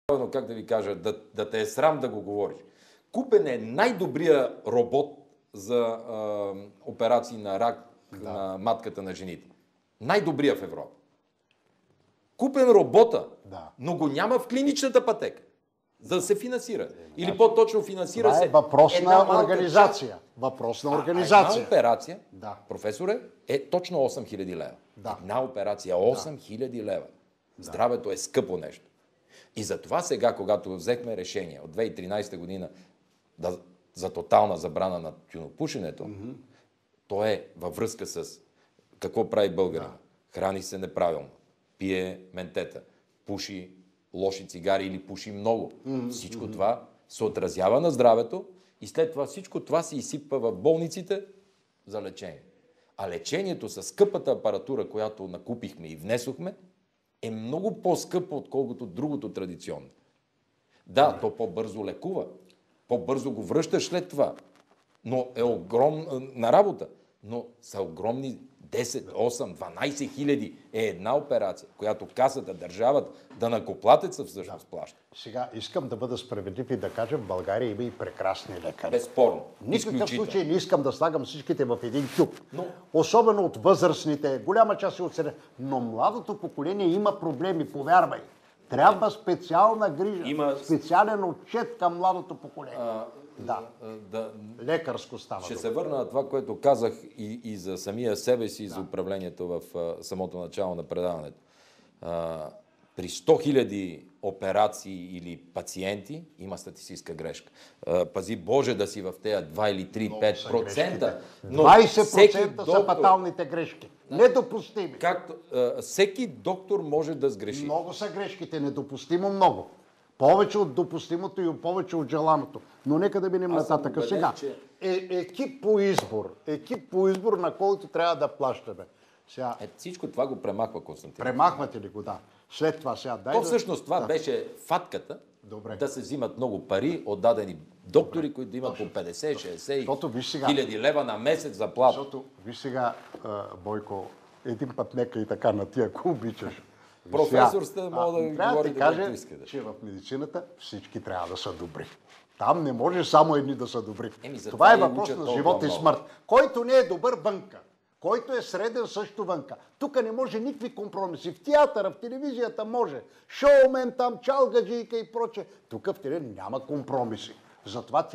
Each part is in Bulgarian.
как да ви кажа, да те е срам да го говориш. Купен е най-добрия робот за операции на рак на матката на жените. Най-добрия в Европа. Купен робота, но го няма в клиничната пътека, за да се финансира. Или по-точно финансира се... Това е въпрос на организация. Въпрос на организация. Една операция, професоре, е точно 8000 лева. Една операция 8000 лева. Здравето е скъпо нещо. И затова сега, когато взехме решение от 2013 година за тотална забрана на тютюнопушенето, то е във връзка с какво прави българин. Храни се неправилно, пие ментета, пуши лоши цигари или пуши много. Всичко това се отразява на здравето и след това всичко това се изсипва в болниците за лечение. А лечението с скъпата апаратура, която накупихме и внесохме, е много по-скъпо, отколкото другото традиционно. Да, то по-бързо лекува, по-бързо го връщаш след това, но е огромна работа. Но са огромни 10, 8, 12 хиляди е една операция, която касата, държавата, данъкоплатеца всъщност плаща. Сега искам да бъда справедлив и да кажа, в България има и прекрасни лекари. Безспорно. Никакъв случай не искам да слагам всичките в един кюп. Особено от възрастните, голяма част от среда. Но младото поколение има проблеми, повярвай. Трябва специална грижа, специален отчет към младото поколение. Лекарско става. Ще се върна на това, което казах и за самия себе си, и за управлението в самото начало на предаването. При 100 000 операции или пациенти има статистическа грешка. Пази Боже да си в тези 2 или 3, 5%. 20% са фаталните грешки. Недопустими. Всеки доктор може да сгреши. Много са грешките, недопустимо много. Повече от допустимото и повече от желаното. Но нека да минем нататък. Сега, екип по избор, на който трябва да плащаме. Всичко това го премахва, Константин. Премахвате ли го, да. След това сега... Всъщност това беше фатката да се взимат много пари от дадени доктори, които имат по 50-60 хиляди лева на месец заплата. Защото, виж сега, Бойко, един път нека и така на ти, ако обичаш. Професор сте, мога да говорите както искате. Че в медицината всички трябва да са добри. Там не може само едни да са добри. Това е въпрос на живот и смърт. Който не е добър, вънка. Който е среден, също вънка. Тук не може никакви компромиси. В театъра, в телевизията може. Шоумен там, чалгаджийка и проче. Тук в телевизията няма компромиси. Затова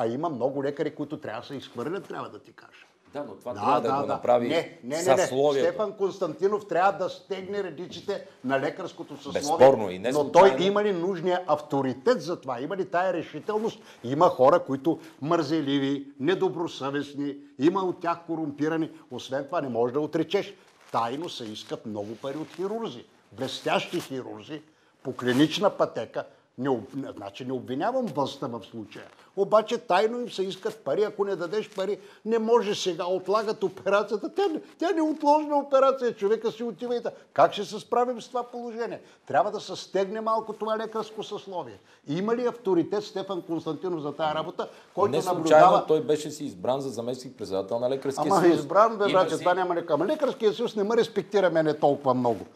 има много лекари, които трябва да се изхвърлят, трябва да ти кажа. Да, но това трябва да го направи съсловието. Стефан Константинов трябва да стегне редиците на лекарското съсловие. Безспорно и не но той има ли нужния авторитет за това? Има ли тая решителност? Има хора, които мързеливи, недобросъвестни, има от тях корумпирани. Освен това не можеш да отречеш. Тайно се искат много пари от хирурзи. Блестящи хирурзи по клинична пътека. Значи не обвинявам властта в случая. Обаче тайно им се искат пари. Ако не дадеш пари, не може сега. Отлагат операцията. Тя не е отложена операция. Човека си отива и така. Как ще се справим с това положение? Трябва да се стегне малко това лекарско съсловие. Има ли авторитет Стефан Константинов за тая работа, който не наблюдава... случайно той беше си избран за заместник-председател на Лекарския съюз. Избран, бе, това няма лекар. Лекарския съюз не ме респектира мене толкова много.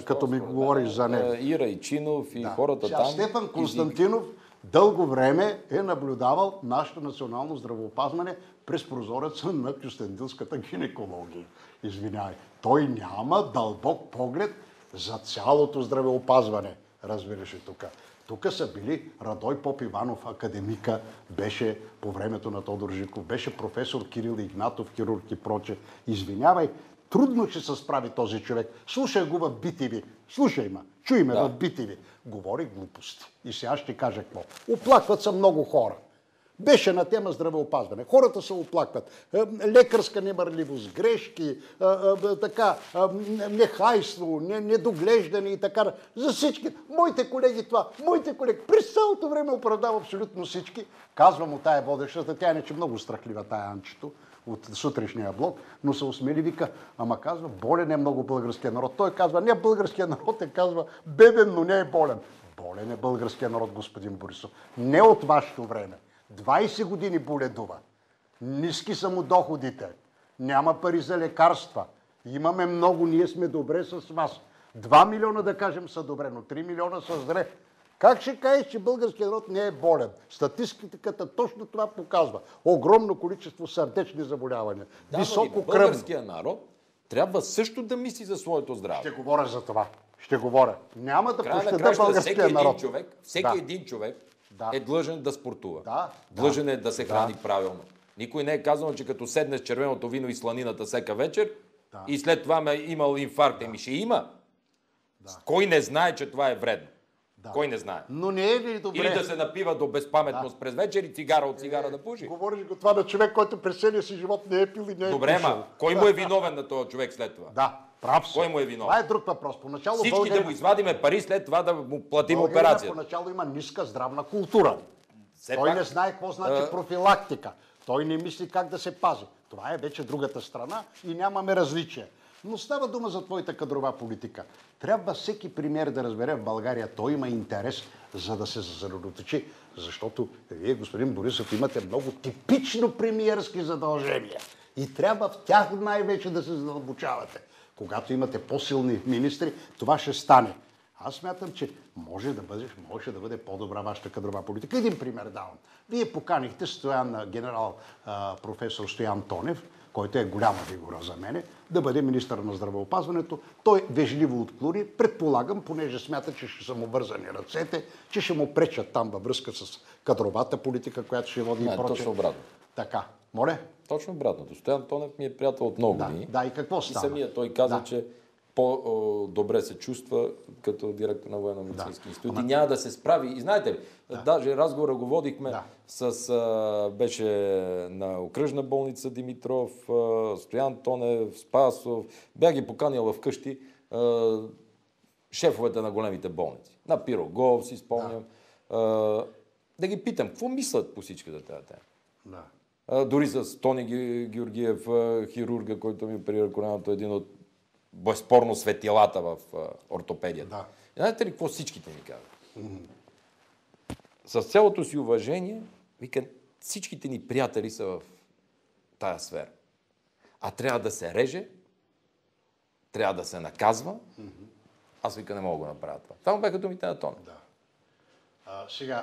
Като ми говориш за него. И Райчинов, и хората там. Стефан Константинов дълго време е наблюдавал нашето национално здравеопазване през прозореца на кюстендилската гинекология. Извинявай. Той няма дълбок поглед за цялото здравеопазване. Разбираш ли тук? Тук са били Радой Попиванов, академика, беше по времето на Тодор Живков, беше професор Кирил Игнатов, хирург и проче. Извинявай, трудно ще се справи този човек. Слушай го в BTV. Слушай ме, чуй ме в BTV. Говори глупости. И сега ще кажа какво. Оплакват са много хора. Беше на тема здравеопазване. Хората се оплакват. Лекарска немърливост, грешки, нехайство, недоглеждане и така. За всички. Моите колеги това. Моите колеги. През цялото време оправдава абсолютно всички. Казвам му тая водещата. Тя е много страхлива, тая Анчето от сутрешния блок, но се усмели, вика, ама казва, болен е много българския народ. Той казва, не българския народ, казва, беден, но не е болен. Болен е българския народ, господин Борисов. Не от вашето време. 20 години боледува. Ниски са му доходите. Няма пари за лекарства. Имаме много, ние сме добре с вас. 2 милиона, да кажем, са добре, но 3 милиона са зле. Как ще кажеш, че българският народ не е болен? Статистиката точно това показва. Огромно количество сърдечни заболявания. Да, високо кръвно. Българският народ трябва също да мисли за своето здраве. Ще говоря за това. Ще говоря. Няма да Края на пощада кращата, българския народ. всеки един човек е длъжен да спортува. Длъжен е да се храни правилно. Никой не е казал, че като седне с червеното вино и сланината всека вечер и след това ме имал инфаркт. Еми ще има. Кой не знае, че това е вредно? Кой не знае? Но не е ли добре? Или да се напива до безпаметност през вечер и цигара от цигара да пуши. Говориш го това на човек, който през целия си живот не е пил и не е Добре, пушил. ма, кой му е виновен на този човек след това? Да, прав си. Кой му е виновен? Това е друг въпрос. Поначало Всички да му извадиме пари, след това да му платим операцията. Поначало има ниска здравна култура. Той не знае какво значи профилактика. Той не мисли как да се пази. Това е вече другата страна и нямаме различия. Но става дума за твоята кадрова политика. Трябва всеки премиер да разбере в България, той има интерес, за да се съсредоточи. Защото вие, господин Борисов, имате много типично премиерски задължения. И трябва в тях най-вече да се задълбочавате. Когато имате по-силни министри, това ще стане. Аз смятам, че може да бъде по-добра вашата кадрова политика. Един пример давам. Вие поканихте генерал професор Стоян Тонев, който е голяма фигура за мене, да бъде министър на здравеопазването. Той вежливо отклони, предполагам, понеже смята, че ще са му вързани ръцете, че ще му пречат там във връзка с кадровата политика, която ще води и прочее. Точно обратно. Така. Моля? Точно обратното. Стоян Тонев ми е приятел от много години. Да, и какво стана? И самия той каза, че по-добре се чувства като директор на военно-медицински институт и няма да се справи. И знаете ли, даже разговора го водихме беше на окръжна болница Димитров, Стоян Тонев, Спасов. Бях ги поканил вкъщи шефовете на големите болници. На Пирогов, си спомням. Да ги питам, какво мислят по всичката тази тема? Дори с Тони Георгиев, хирурга, който ми оперира коленото, един от безспорно светилата в ортопедията. И знаете ли какво всичките ми казват? С цялото си уважение, вика, всичките ни приятели са в тая сфера. А трябва да се реже, трябва да се наказва. Аз вика, не мога да направя това. Това му бяха думите на Тони.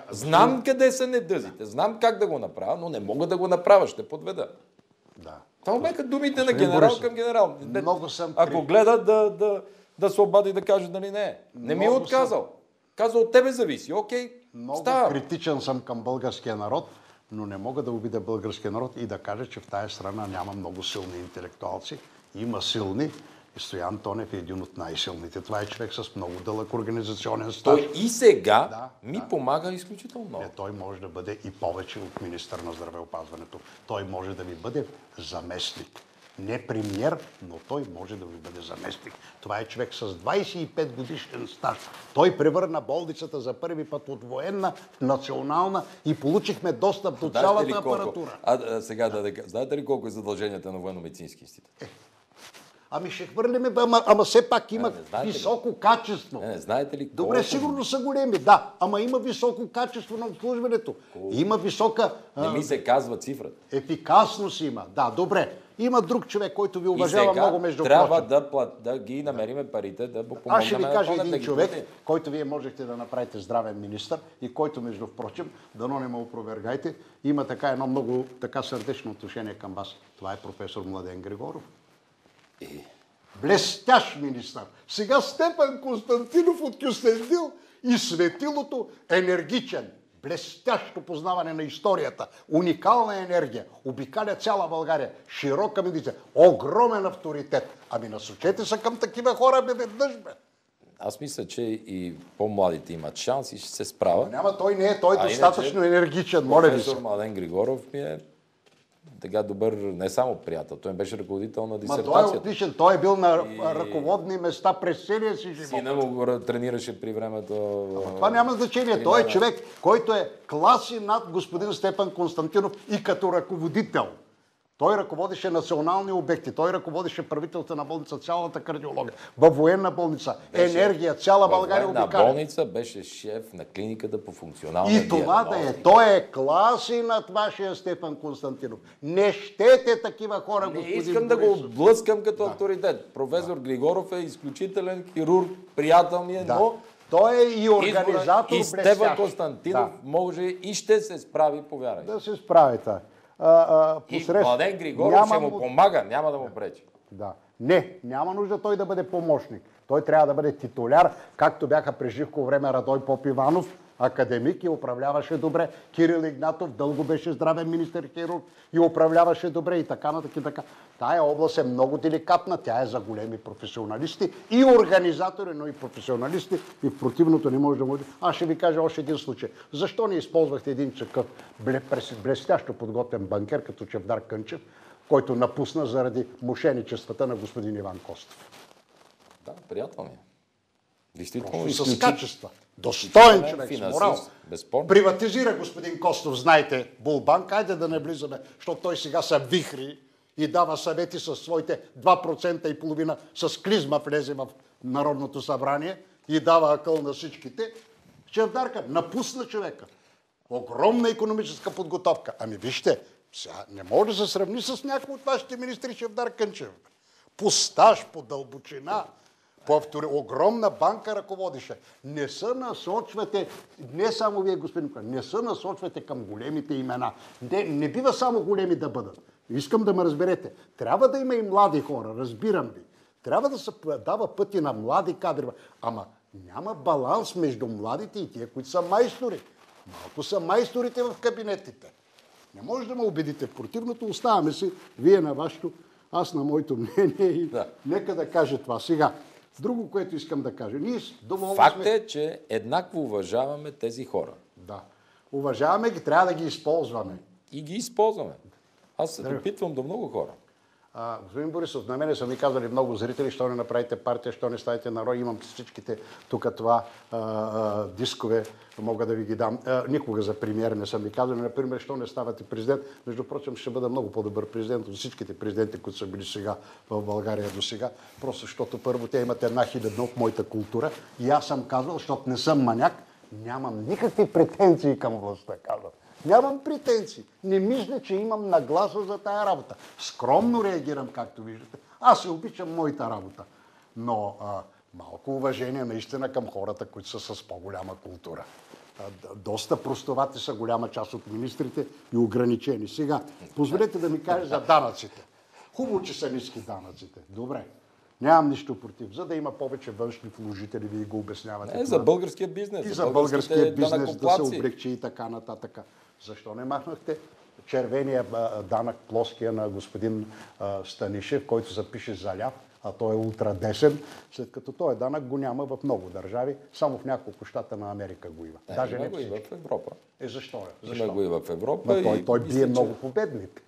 Знам къде са недъзите, знам как да го направя, но не мога да го направя, ще подведа. Това бяха думите на генерал към генерал. Ако гледа да се обади да каже дали не е. Не ми е отказал. Каза, от тебе зависи. Окей, много критичен съм към българския народ, но не мога да обидя българския народ и да кажа, че в тая страна няма много силни интелектуалци. Има силни. И Стоян Тонев е един от най-силните. Това е човек с много дълъг организационен стаж. Той и сега ми помага изключително много. Той може да бъде и повече от министър на здравеопазването. Той може да ви бъде заместник. Не премиер, но той може да ви бъде заместник. Това е човек с 25 годишен стаж. Той превърна болницата за първи път от военна в национална и получихме достъп до цялата апаратура. Знаете ли колко е задълженията на военно-медицински институт? Ами ще хвърляме, ама все пак има високо качество. Знаете ли колко? Добре, сигурно са големи, ама има високо качество на обслужването. Има висока... Не ми се казва цифрата. Ефикасност има. Да, добре. Има друг човек, който ви уважава много между трябва да ги намериме парите, да помогнем. Аз ще ви кажа един човек, който вие можехте да направите здравен министър и който, между впрочем, дано не ме опровергайте, има едно много сърдечно отношение към вас. Това е професор Младен Григоров. Блестящ министър. Сега Стефан Константинов от Кюстендил и светилото енергичен. Блестящо познаване на историята. Уникална енергия. Обикаля цяла България. Широка медицина. Огромен авторитет. Ами насочете се към такива хора, веднъж, бе. Аз мисля, че и по-младите имат шанс и ще се справят. Няма, той не е. Той е достатъчно енергичен. Моля ви се. Професор Младен Григоров ми е така добър, не само приятел, той беше ръководител на дисертацията. Той е отличен, той е бил на ръководни места през целия си живот. Сина му го тренираше при времето. Това няма значение, той е човек, който е класи над господин Стефан Константинов и като ръководител. Той ръководеше национални обекти, той ръководеше правителствена болница, цялата кардиология, във военна болница, енергия, цяла България обикаля. Във болница беше шеф на клиниката по функционална диагностика. И това да е. Той е класи над вашия Стефан Константинов. Не щете такива хора, господин Борисов. Не искам да го блъскам като авторитет. Професор Григоров е изключителен хирург, приятел ми е, но Той е и организатор и блестящ. Стефан Константинов може и ще се справи, повярвай. Да се справи това. И Младен Григоров ще му помага, няма да му пречи. Да. Не, няма нужда той да бъде помощник. Той трябва да бъде титуляр, както бяха през Живко време Радой Попиванов, академик и управляваше добре. Кирил Игнатов дълго беше здравен министър-хирург и управляваше добре и така нататък и така. Тая област е много деликатна, тя е за големи професионалисти и организатори, но и професионалисти и в противното не може да може. Аз ще ви кажа още един случай. Защо не използвахте един такъв блестящо подготвен банкер, като Чавдар Кънчев, който напусна заради мошеничествата на господин Иван Костов? Да, приятел ми. Действително с качества. Достоен човек с морал. Безспорно. Приватизира господин Костов, знаете, Булбанк. Хайде да не влизаме, защото той сега се вихри и дава съвети със своите 2,5% с клизма влезе в Народното събрание и дава акъл на всичките. Чавдарка напусна човека. Огромна икономическа подготовка. Ами вижте, сега не може да се сравни с някой от вашите министри Чавдар Кънчев. По стаж, по дълбочина, по огромна банка ръководише. Не се насочвате, не само вие, господин Куан, не се насочвате към големите имена. Не бива само големи да бъдат. Искам да ме разберете. Трябва да има и млади хора, разбирам ви. Трябва да се дава пъти на млади кадри. Ама няма баланс между младите и тия, които са майстори. Малко са майсторите в кабинетите. Не може да ме убедите. В противното оставаме си, вие на вашето, аз на моето мнение и нека да кажа това. Сега, друго, което искам да кажа. Ние Факт е, че еднакво уважаваме тези хора. Да. Уважаваме ги, трябва да ги използваме. И ги използваме. Аз се допитвам до много хора. Господин Борисов, на мене са ми казали много зрители, що не направите партия, що не ставите народ. Имам всичките тук това дискове, мога да ви ги дам. Никога за премиер не са ми казали. Например, що не ставате президент. Между прочим, ще бъда много по-добър президент от всичките президенти, които са били сега в България до сега. Просто защото първо те имат 1000 от моята култура. И аз съм казал, защото не съм маняк, нямам никакви претенции към властта, казвам. Нямам претенции. Не мисля, че имам нагласа за тая работа. Скромно реагирам, както виждате. Аз се обичам моята работа. Но малко уважение наистина към хората, които са с по-голяма култура. Доста простовати са голяма част от министрите и ограничени. Сега, позволете да ми кажа за данъците. Хубаво, че са ниски данъците. Добре. Нямам нищо против. За да има повече външни вложители, вие го обяснявате. За българския бизнес. И за българския бизнес да се облегчи и така нататък. Защо не махнахте червения данък, плоския на господин Станишев, който запише заляв, а той е ултрадесен, след като този данък го няма в много държави, само в няколко щата на Америка го има. Даже не го и в Европа. Защо е? Защо? Има го и в Европа. Той бие много победник.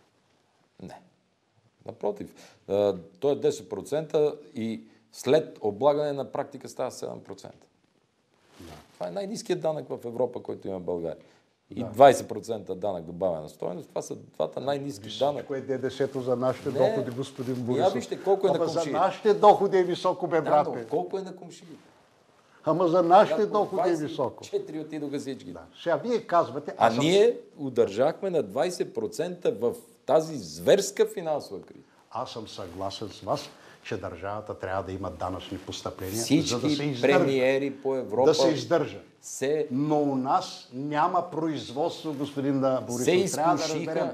Не. Напротив. Той е 10% и след облагане на практика става 7%. Това е най-ниският данък в Европа, който има България. И 20% данък добавена стойност. Това са двата най-ниски данък. Високо е ДДС-то за нашите доходи, господин Борисов. Вижте колко е на комшиите. За нашите доходи е високо, бе, брате. Колко е на комшиите? Ама за нашите доходи е високо. 4 отидоха всички. Сега вие казвате... ние удържахме на 20% в тази зверска финансова криза. Аз съм съгласен с вас, че държавата трябва да има данъчни постъпления, всички за да се издържа. премиери по Европа да се издържа. Но у нас няма производство, господин Борисов. Трябва да разберем.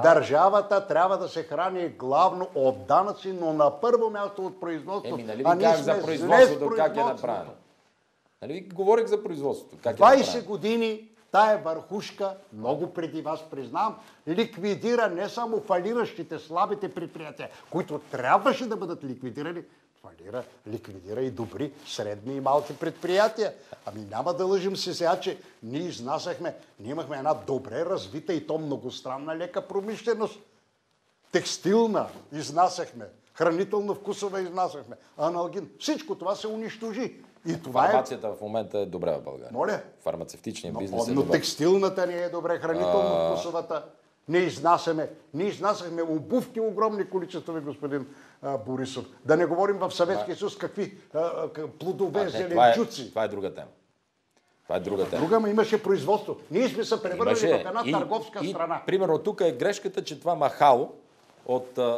Държавата трябва да се храни главно от данъци, но на първо място от производство. Нали ви казах за производството, как е направено? Нали ви говорих за производството, как е 20 години тая върхушка, много преди вас признавам, ликвидира не само фалиращите, слабите предприятия, които трябваше да бъдат ликвидирани, ликвидира и добри, средни и малки предприятия. Ами няма да лъжим се сега, че ние имахме една добре развита и то многостранна лека промишленост. Текстилна изнасяхме, хранително-вкусова изнасяхме, аналгин. Всичко това се унищожи. И това фармацията в момента е добре в България. Моля? Фармацевтичния бизнес е добре. добре. Но текстилната не е добре, хранително-вкусовата. Не изнасяме. Ние изнасяхме обувки огромни количества, господин Борисов. Да не говорим в Съветския съюз какви плодове, зеленчуци. Това е друга тема. Това е друга тема. Друга, но имаше производство. Ние сме се превърнали в една търговска страна. Примерно тук е грешката, че това махало от